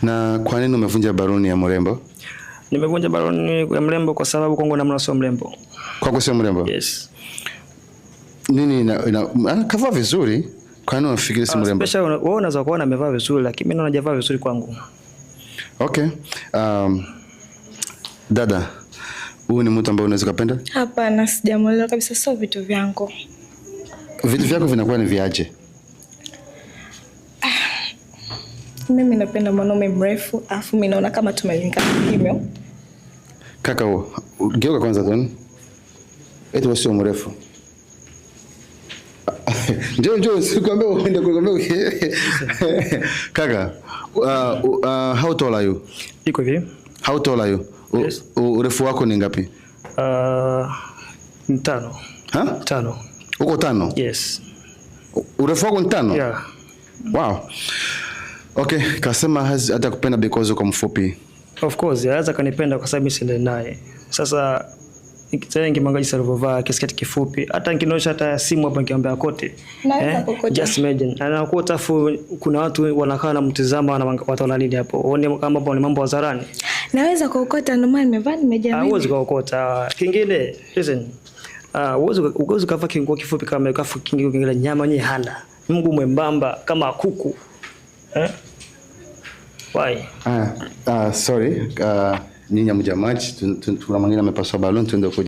Na kwa nini umevunja baluni ya mrembo? Nimevunja baluni ya mrembo kwa sababu kwangu namna sio mrembo. Kwako sio mrembo? Yes. Nini kavaa vizuri? Kwa nini unafikiri si mrembo? Special wewe unaweza kuona amevaa vizuri lakini mimi najavaa vizuri kwangu. Okay. Dada, huyu ni mtu ambaye unaweza kupenda? Hapana, sijamuelewa kabisa, sio vitu vyangu. Vitu vyako vinakuwa ni viaje? Mimi napenda mwanaume mrefu, afu mimi naona kama tumelingana hivyo. Kaka, geuka kwanza toni. Eti wasio mrefu. Njoo sikwambia uende kukwambia. Kaka, how tall are you? Iko hivi. How tall are you? Yes. Urefu wako ni ngapi? 5. Ha? 5. Uko 5? Yes. Urefu wako ni 5? Yeah. Wow. Okay, kasema hata kupenda because uko mfupi. Of course, anaweza kanipenda kwa sababu mimi sile naye. Sasa nikimwangalia jinsi alivyovaa kisketi kifupi, hata nikionyesha hata simu hapa nikiambia kote. Just imagine. Anakuta afu kuna watu wanakaa na mtazama na watu wana nini hapo. Uone kama hapo ni mambo hadharani. Naweza kuokota ndio maana nimevaa nimejamii. Huwezi kuokota. Kingine, listen. Uwezi kuvaa kinguo kifupi kama kafu kingine nyama yenyewe hana. Mguu mwembamba kama kuku. Why? Sorry. Nyinyi mjamaji, tuna mwingine amepaswa baluni tuende